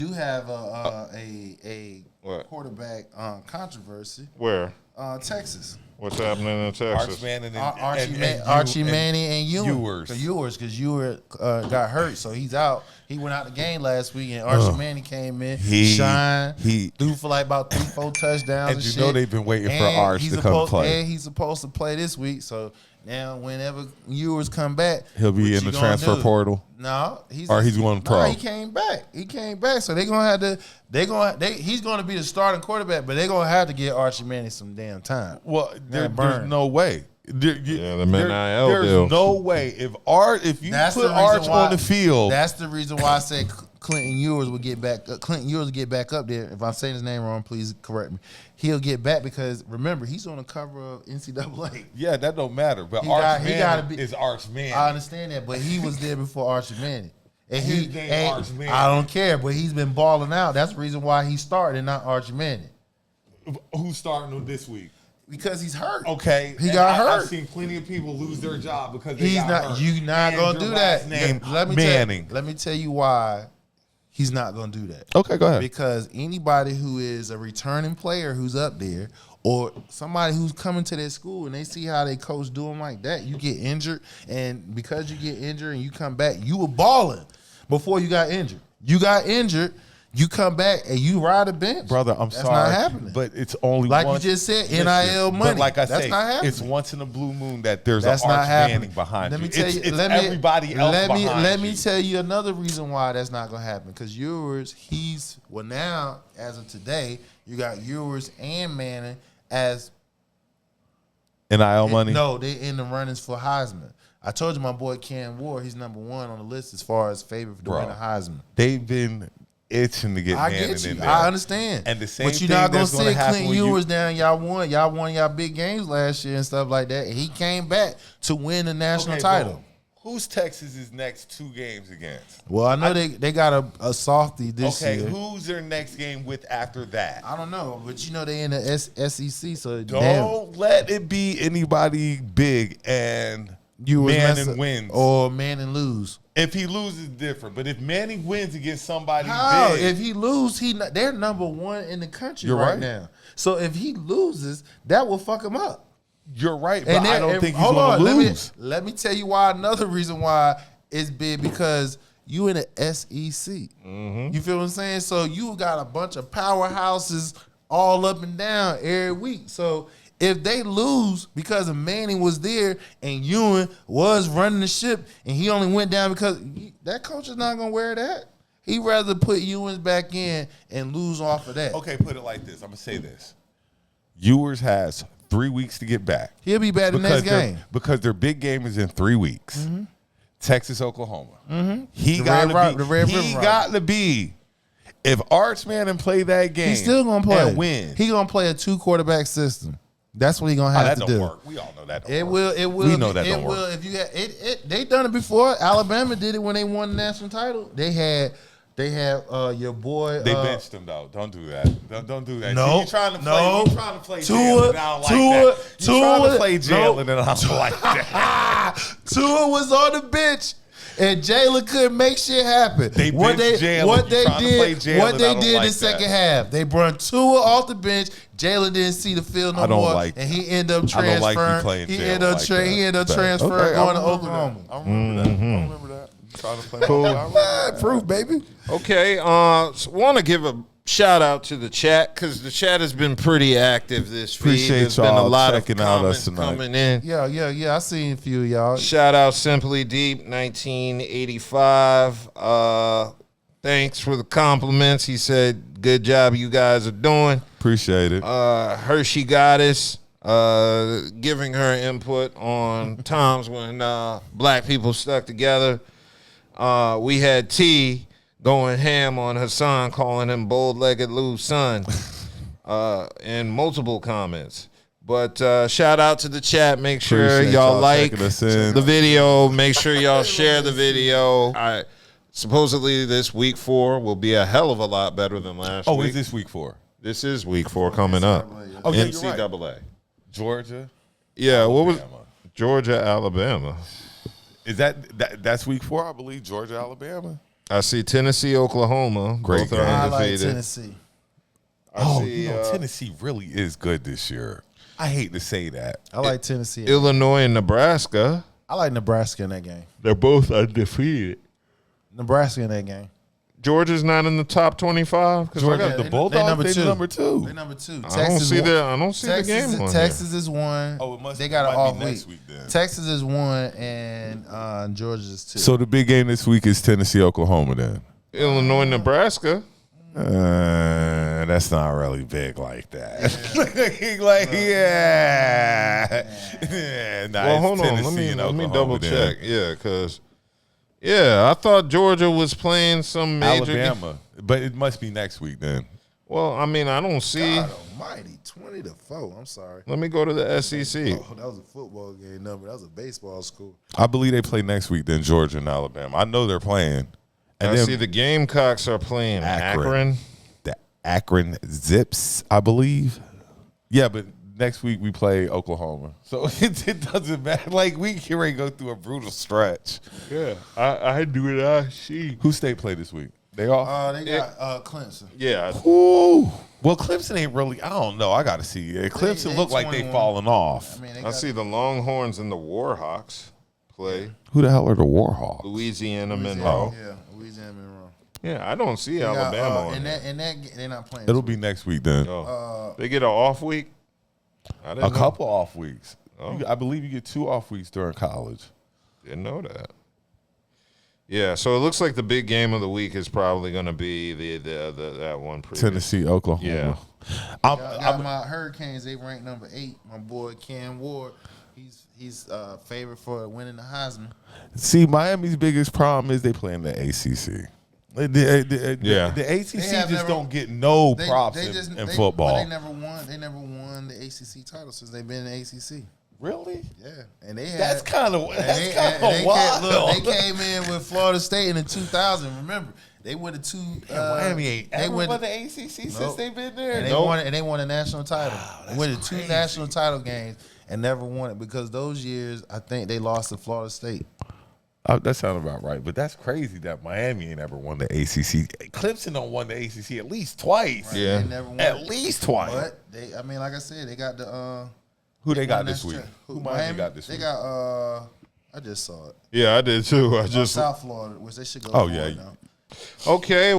do have a quarterback controversy. Where? Texas. What's happening in Texas? Archie Manning and Ewers. Ewers. Because Ewers got hurt, so he's out. He went out the game last week, and Archie Manning came in, threw for like about 3-4 touchdowns. And you know they've been waiting for Arch to come play. And he's supposed to play this week, so now whenever Ewers come back, he'll be in the transfer portal. No, he's going pro. He came back. So they're gonna have to. He's gonna be the starting quarterback, but they're gonna have to get Archie Manning some damn time. Well, there's no way. There's There's no way if you put Arch on the field. That's the reason why I said Clinton Ewers would get back. Clinton Ewers would get back up there. If I'm saying his name wrong, please correct me. He'll get back because remember he's on the cover of NCAA. Yeah, that don't matter. But Arch Manning is Arch Manning. I understand that, but he was there before Archie Manning. And Arch Manning. I don't care, but he's been balling out. That's the reason why he started and not Archie Manning. Who's starting him this week? Because he's hurt. Okay, he got hurt. I've seen plenty of people lose their job because hurt. You're not gonna do that. Manning. Let me tell you why he's not gonna do that. Okay, go ahead. Because anybody who is a returning player who's up there, or somebody who's coming to their school and they see how they coach do them like that, you get injured, and because you get injured and you come back, you were balling before you got injured. You got injured. You come back and you ride a bench. Brother, I'm That's sorry. not happening. But it's only like once. You just said, NIL money. But like I That's say, not happening. it's once in a blue moon that there's That's an Arch not happening. Manning behind let me you. tell you. It's everybody else behind you. Let me tell you another reason why that's not going to happen. Because Ewers, now, as of today, you got Ewers and Manning as NIL money? No, they're in the runnings for Heisman. I told you my boy Quinn Ewers, he's number 1 on the list as far as favorite to win a Heisman. They've been itching to get Manning in there. I understand. And the same but you're not going to see Clinton Ewers down. Y'all won y'all big games last year and stuff like that. And he came back to win the national title. Boom. Who's Texas's next 2 games against? Well, I know they got a softie this year. Okay, who's their next game with after that? I don't know, but you know they in the SEC, so don't let it be anybody big and Manning wins. Or Manning lose. If he loses, different. But if Manning wins against somebody big. If he loses, they're number 1 in the country right now. So if he loses, that will fuck him up. You're right, but I don't think he's going to lose. Let me tell you why. Another reason why it's big, because you in the SEC. Mm-hmm. You feel what I'm saying? So you got a bunch of powerhouses all up and down every week. So if they lose because of Manning was there and Ewan was running the ship and he only went down because that coach is not going to wear that. He'd rather put Ewers back in and lose off of that. Okay, put it like this. I'm going to say this. Ewers has 3 weeks to get back. He'll be back the next game. Because their big game is in 3 weeks. Mm-hmm. Texas, Oklahoma. Mm-hmm. He got to be. If Arch Manning play that game, he's still going to play and win. He's going to play a 2-quarterback system. That's what he's gonna have to do. That don't work. We all know that don't work. It will. We know that don't work. If you had they done it before. Alabama did it when they won the national title. They had your boy. They benched him though. Don't do that. Don't do that. No, you trying to play Tua. Jalen. I don't like that. You trying to play Jalen and I don't like that. Tua was on the bench. And Jalen couldn't make shit happen. What they did the second half, they brought Tua off the bench. Jalen didn't see the field no more, and he ended up transferring. I don't like you playing He ended up transferring, going to Oklahoma. I remember that. Trying to play cool. Proof, baby. Okay, want to give a shout out to the chat because the chat has been pretty active this week. There's been a lot of comments coming in. Yeah. I seen a few, y'all. Shout out Simply Deep 1985. Thanks for the compliments. He said, "Good job, you guys are doing." Appreciate it. Hershey Goddess giving her input on times when black people stuck together. We had T going ham on Hassan, calling him bold-legged Lou's son in multiple comments. But shout out to the chat. Make sure y'all like the video. Make sure y'all share the video. Supposedly this week 4 will be a hell of a lot better than last week. Oh, is this week 4? This is week 4 coming up. Oh, yeah, NCAA. Right. Georgia? Yeah, Alabama. What was Georgia, Alabama? Is that's week 4, I believe, Georgia, Alabama? I see Tennessee, Oklahoma. Great Both are game. I like undefeated. Tennessee. Tennessee really is good this year. I hate to say that. I like Tennessee. Illinois and Nebraska. I like Nebraska in that game. They're both undefeated. Nebraska in that game. Georgia's not in the top 25. Georgia, the Bulldogs, they number two. They number 2. I don't see the game on Texas is 1. Oh, it must. They got an might off be week. next week then. Texas is 1 and Georgia's 2. So the big game this week is Tennessee, Oklahoma. Then Illinois, Nebraska. that's not really big like that. Nah, Well, hold on. Tennessee Let and me Oklahoma double then. check. Yeah, because I thought Georgia was playing some major Alabama, but it must be next week then. Well, I mean, I don't see. God almighty, 20-4. I'm sorry. Let me go to the SEC. Oh, that was a football game number. That was a baseball score. I believe they play next week then Georgia and Alabama. I know they're playing. And I then see the Gamecocks are playing Akron. the Akron Zips, I believe. Yeah, but next week we play Oklahoma. So it doesn't matter. Like, we can ready to go through a brutal stretch. Yeah, I do it. I see. Who state play this week? They off? They got Clemson. Yeah, Ooh. Well, Clemson ain't really, I don't know. I got to see. Clemson They look like they 21. falling off. I mean, I see the Longhorns and the Warhawks play. Who the hell are the Warhawks? Louisiana Monroe. Yeah, Louisiana Monroe. Yeah, I don't see They got, Alabama on and there. that they're not playing. It'll this be next week then. Oh. They get an off week. I didn't A know. couple off weeks. Oh. I believe you get 2 off weeks during college. Didn't know that. Yeah, so it looks like the big game of the week is probably going to be that one. Previous. Tennessee, Oklahoma. Yeah. got my Hurricanes. They ranked number 8. My boy Cam Ward. He's favored for winning the Heisman. See, Miami's biggest problem is they play in the ACC. The ACC just don't get no props in football. But they never won the ACC title since they've been in the ACC. Really? Yeah, and they had, That's kind of they wild. They came in with Florida State in 2000. Remember, they were the 2. Miami ain't ever won the ACC since Nope. they've been there. And they won a national title. They won the 2 national title games and never won it because those years I think they lost to Florida State. That sounds about right, but that's crazy that Miami ain't ever won the ACC. Clemson don't won the ACC at least twice. Right? Yeah. They never won At it. least twice. But they, I mean, like I said, they got the Who they got won this that week? stretch. Who Miami got this They week? got I just saw it. Yeah, I did too. I just South Florida, which they should go. Oh, for yeah. it now. okay.